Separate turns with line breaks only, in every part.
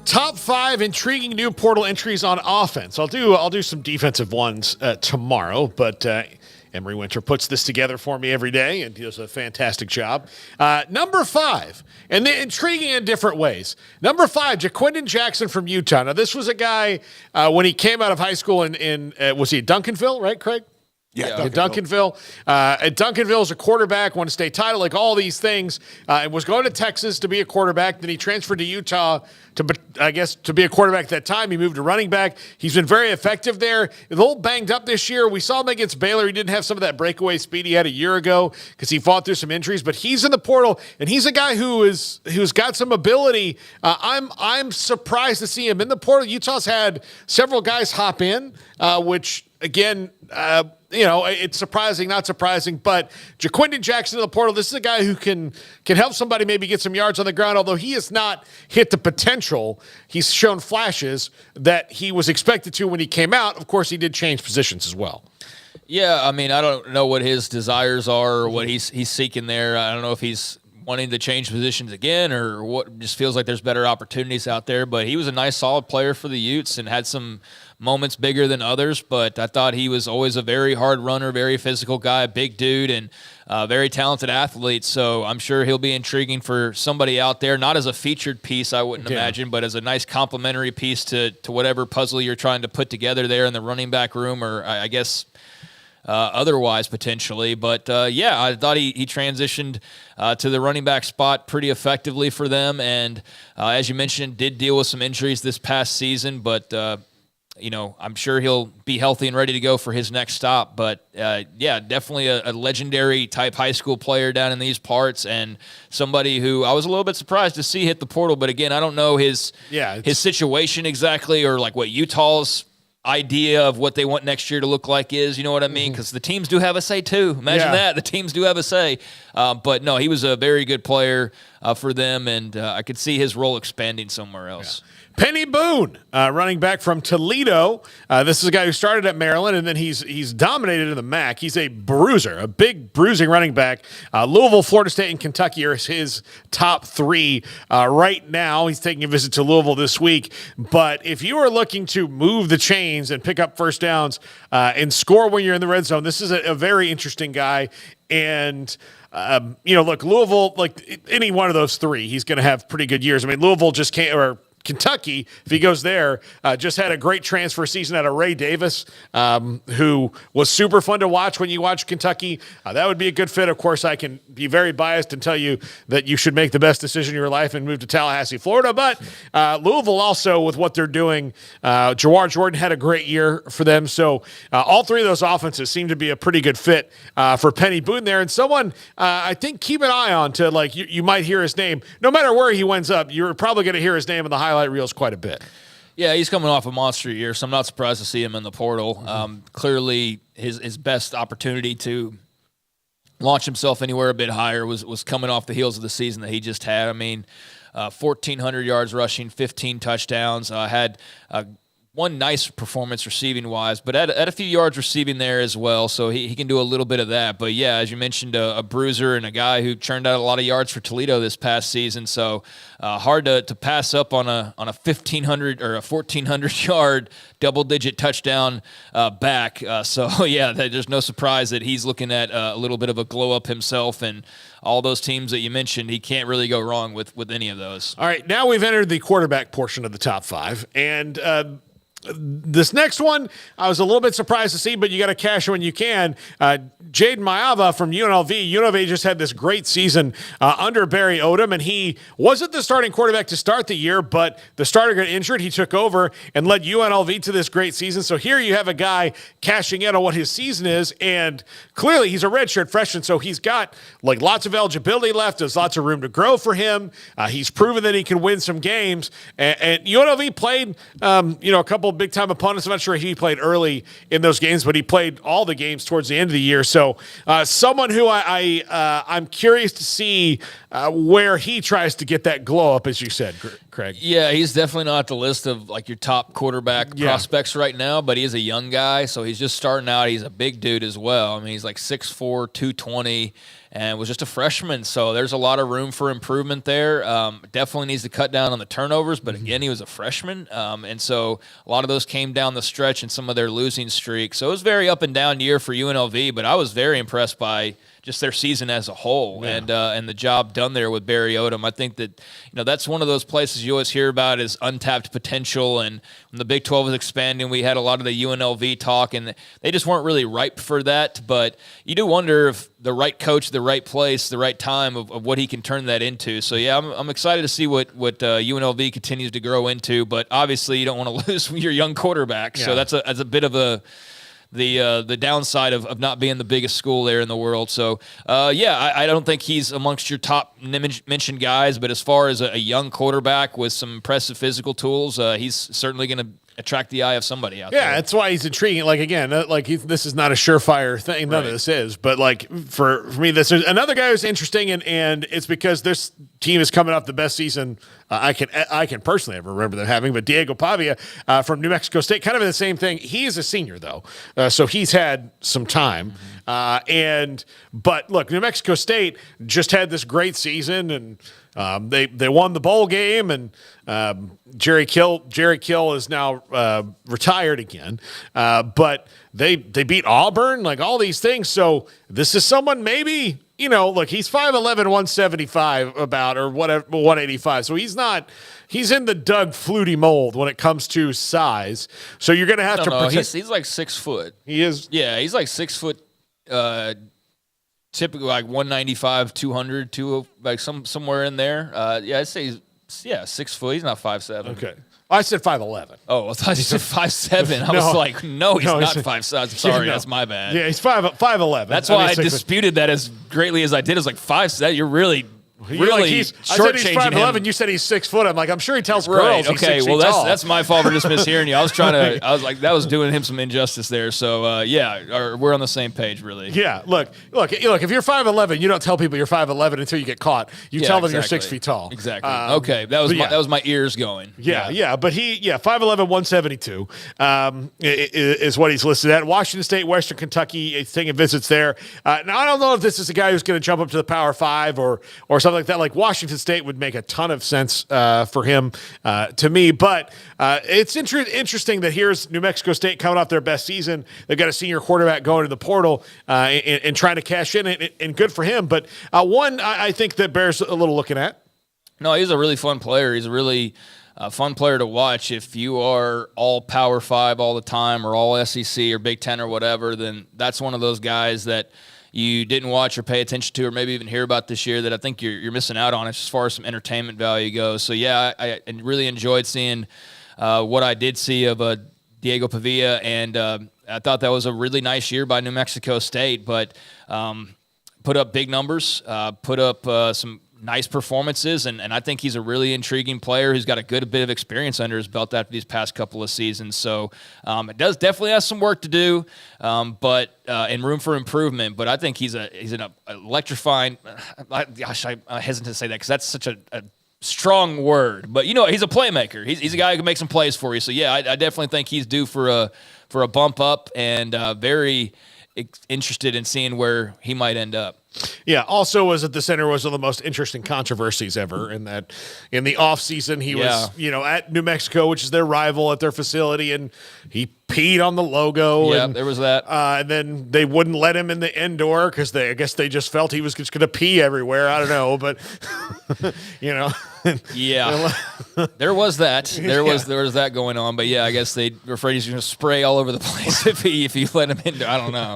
Top 5 intriguing new portal entries on offense. I'll do some defensive ones tomorrow, but Emery Winter puts this together for me every day and does a fantastic job. Number 5, and they're intriguing in different ways. Number 5, JaQuinden Jackson from Utah. Now, this was a guy when he came out of high school in was he at Duncanville, right, Craig?
Yeah,
Duncanville. At Duncanville as a quarterback, won a state title, like all these things. And was going to Texas to be a quarterback. Then he transferred to Utah to be a quarterback at that time. He moved to running back. He's been very effective there. A little banged up this year. We saw him against Baylor. He didn't have some of that breakaway speed he had a year ago because he fought through some injuries. But he's in the portal, and he's a guy who's got some ability. I'm surprised to see him in the portal. Utah's had several guys hop in, which again. It's surprising, not surprising, but JaQuinden Jackson in the portal, this is a guy who can help somebody maybe get some yards on the ground, although he has not hit the potential. He's shown flashes that he was expected to when he came out. Of course, he did change positions as well.
Yeah, I mean, I don't know what his desires are or what he's seeking there. I don't know if he's wanting to change positions again or what, just feels like there's better opportunities out there, but he was a nice, solid player for the Utes and had some moments bigger than others, but I thought he was always a very hard runner, very physical guy, a big dude, and very talented athlete. So I'm sure he'll be intriguing for somebody out there, not as a featured piece, I wouldn't imagine, but as a nice complementary piece to whatever puzzle you're trying to put together there in the running back room, or I guess otherwise potentially. But I thought he transitioned to the running back spot pretty effectively for them, and as you mentioned, did deal with some injuries this past season, but I'm sure he'll be healthy and ready to go for his next stop. But, definitely a legendary type high school player down in these parts and somebody who I was a little bit surprised to see hit the portal. But, again, I don't know his situation exactly or, like, what Utah's idea of what they want next year to look like is. You know what I mean? Because the teams do have a say, too. Imagine that. The teams do have a say. But, no, he was a very good player for them, and I could see his role expanding somewhere else.
Yeah. Peny Boone, running back from Toledo. This is a guy who started at Maryland, and then he's dominated in the MAC. He's a bruiser, a big bruising running back. Louisville, Florida State, and Kentucky are his top 3 right now. He's taking a visit to Louisville this week. But if you are looking to move the chains and pick up first downs and score when you're in the red zone, this is a very interesting guy. And look, Louisville, like any one of those 3, he's going to have pretty good years. I mean, Louisville just can't, or Kentucky, if he goes there, just had a great transfer season out of Ray Davis, who was super fun to watch when you watch Kentucky. That would be a good fit. Of course, I can be very biased and tell you that you should make the best decision in your life and move to Tallahassee, Florida. But Louisville also, with what they're doing, Jawar Jordan had a great year for them. So all 3 of those offenses seem to be a pretty good fit for Peny Boone there. And someone I think keep an eye on to, like, you might hear his name. No matter where he winds up, you're probably going to hear his name in the highlight reels quite a bit.
Yeah, he's coming off a monster year, so I'm not surprised to see him in the portal. Clearly, his best opportunity to launch himself anywhere a bit higher was coming off the heels of the season that he just had. I mean, 1,400 yards rushing, 15 touchdowns, had one nice performance receiving-wise, but at a few yards receiving there as well, so he can do a little bit of that. But, yeah, as you mentioned, a bruiser and a guy who churned out a lot of yards for Toledo this past season, so hard to pass up on a 1,500 or a 1,400-yard double-digit touchdown back. There's no surprise that he's looking at a little bit of a glow-up himself, and all those teams that you mentioned, he can't really go wrong with any of those.
All right, now we've entered the quarterback portion of the top 5, and this next one, I was a little bit surprised to see, but you got to cash when you can. Jayden Maiava from UNLV. UNLV just had this great season under Barry Odom, and he wasn't the starting quarterback to start the year, but the starter got injured. He took over and led UNLV to this great season. So here you have a guy cashing in on what his season is, and clearly he's a redshirt freshman, so he's got like lots of eligibility left. There's lots of room to grow for him. He's proven that he can win some games, and UNLV played a couple of big-time opponents. I'm not sure he played early in those games, but he played all the games towards the end of the year. So someone who I'm curious to see where he tries to get that glow up, as you said, Craig.
Yeah, he's definitely not at the list of like your top quarterback prospects right now, but he is a young guy, so he's just starting out. He's a big dude as well. I mean, he's like 6'4", 220, and was just a freshman, so there's a lot of room for improvement there. Definitely needs to cut down on the turnovers, but again, he was a freshman, and so a lot of those came down the stretch in some of their losing streaks. So it was a very up and down year for UNLV, but I was very impressed by just their season as a whole, and the job done there with Barry Odom. I think that that's one of those places you always hear about is untapped potential. And when the Big 12 was expanding, we had a lot of the UNLV talk, and they just weren't really ripe for that. But you do wonder if the right coach, the right place, the right time of what he can turn that into. So yeah, I'm excited to see what UNLV continues to grow into. But obviously, you don't want to lose your young quarterback. Yeah. So that's a bit of the downside of not being the biggest school there in the world. So, I don't think he's amongst your top mentioned guys, but as far as a young quarterback with some impressive physical tools, he's certainly going to attract the eye of somebody out there.
Yeah, that's why he's intriguing. Like, again, this is not a surefire thing. None of this is. But, like, for me, this is another guy who's interesting, and it's because this team is coming off the best season I can personally ever remember them having. But Diego Pavia from New Mexico State, kind of in the same thing. He is a senior, though, so he's had some time. But, look, New Mexico State just had this great season, and they won the bowl game, and Jerry Kill is now retired again. But they beat Auburn, like all these things. So this is someone maybe, look, he's 5'11", 175 or whatever, 185. So he's in the Doug Flutie mold when it comes to size. So you're going to have to protect.
He's like 6 foot.
He is.
Yeah, he's like 6 foot. Typically like 195, 200, like somewhere in there. I'd say he's 6 foot. He's not 5'7".
Okay. I said 5'11".
Oh, I thought you said 5'7". I was like, no, he's not 5'7". Sorry, that's my bad.
Yeah, he's 5'11".
That's why I disputed that as greatly as I did. I was like, 5'7". You're really
I said he's 5'11". You said he's 6 foot. I'm like, I'm sure he tells girls he's 6 feet tall.
That's my fault for just mishearing you. I was like, that was doing him some injustice there. So we're on the same page, really.
Yeah. Look. If you're 5'11", you don't tell people you're 5'11" until you get caught. You tell them you're 6 feet tall.
Exactly. Okay. That was my ears going.
Yeah. But 5'11", 172 is what he's listed at. Washington State, Western Kentucky, taking visits there. Now I don't know if this is a guy who's going to jump up to the Power 5 or something like that. Like Washington State would make a ton of sense for him to me. But it's interesting that here's New Mexico State coming off their best season. They've got a senior quarterback going to the portal and trying to cash in, and good for him. But one I think that bears a little looking at.
No, he's a really fun player. He's a really fun player to watch. If you are all Power 5 all the time or all SEC or Big Ten or whatever, then that's one of those guys that you didn't watch or pay attention to or maybe even hear about this year that I think you're missing out on as far as some entertainment value goes. So, yeah, I really enjoyed seeing what I did see of Diego Pavia, and I thought that was a really nice year by New Mexico State, but put up big numbers, put up some nice performances, and I think he's a really intriguing player who's got a good bit of experience under his belt after these past couple of seasons. So it does definitely have some work to do, but and room for improvement. But I think he's an electrifying. I hesitate to say that because that's such a strong word. But he's a playmaker. He's a guy who can make some plays for you. So yeah, I definitely think he's due for a bump up, and very interested in seeing where he might end up.
Yeah, also was at the center was one of the most interesting controversies ever in that in the offseason he was, at New Mexico, which is their rival at their facility, and he peed on the logo.
Yeah,
and
there was that.
And then they wouldn't let him in the indoor because I guess they just felt he was just going to pee everywhere. I don't know, but
Yeah, there was that. There was that going on. But yeah, I guess they were afraid he's going to spray all over the place if you let him in. I don't know.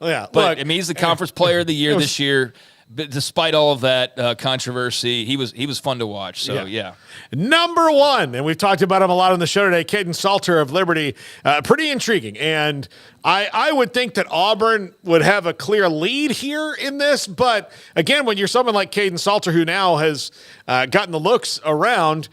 Yeah.
But look, he's the conference player of the year this year. But despite all of that controversy, he was fun to watch. So yeah.
Number one, and we've talked about him a lot on the show today, Kaiden Salter of Liberty, pretty intriguing. And I would think that Auburn would have a clear lead here in this. But again, when you're someone like Kaiden Salter, who now has gotten the looks around,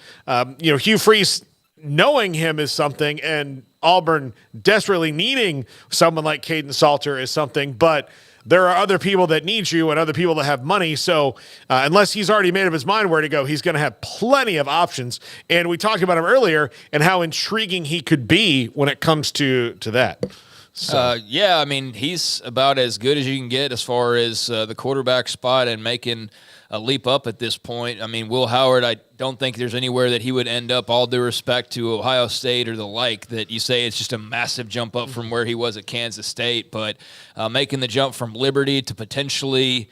Hugh Freeze knowing him is something, and Auburn desperately needing someone like Kaiden Salter is something. But there are other people that need you and other people that have money. So unless he's already made up his mind where to go, he's going to have plenty of options. And we talked about him earlier and how intriguing he could be when it comes to that. So.
Yeah, I mean, he's about as good as you can get as far as the quarterback spot and making a leap up at this point. I mean, Will Howard, I don't think there's anywhere that he would end up, all due respect to Ohio State or the like, that you say it's just a massive jump up from where he was at Kansas State. But making the jump from Liberty to potentially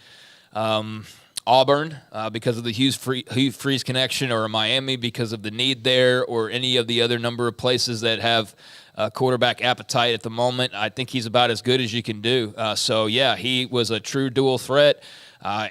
Auburn because of the Hugh Freeze connection, or Miami because of the need there, or any of the other number of places that have quarterback appetite at the moment, I think he's about as good as you can do. So, yeah, he was a true dual threat.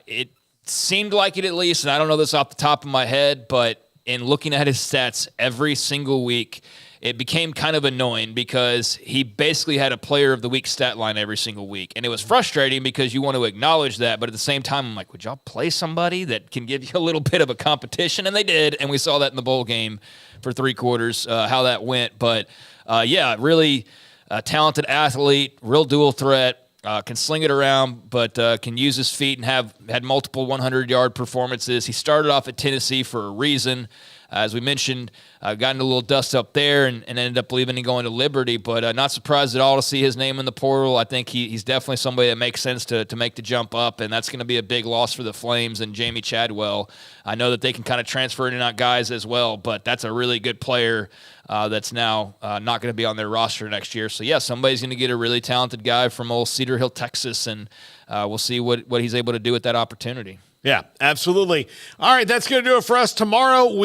It seemed like it, at least, and I don't know this off the top of my head, but in looking at his stats every single week, it became kind of annoying because he basically had a player of the week stat line every single week. And it was frustrating because you want to acknowledge that, but at the same time, I'm like, would y'all play somebody that can give you a little bit of a competition? And they did, and we saw that in the bowl game for 3 quarters, how that went. But yeah, really talented athlete, real dual threat, can sling it around, but can use his feet and had multiple 100-yard performances. He started off at Tennessee for a reason. As we mentioned, got into a little dust up there and ended up leaving and going to Liberty, but not surprised at all to see his name in the portal. I think he's definitely somebody that makes sense to make the jump up, and that's going to be a big loss for the Flames and Jamie Chadwell. I know that they can kind of transfer in and out guys as well, but that's a really good player that's now not going to be on their roster next year. So, yeah, somebody's going to get a really talented guy from old Cedar Hill, Texas, and we'll see what he's able to do with that opportunity.
Yeah, absolutely. All right, that's going to do it for us. Tomorrow, we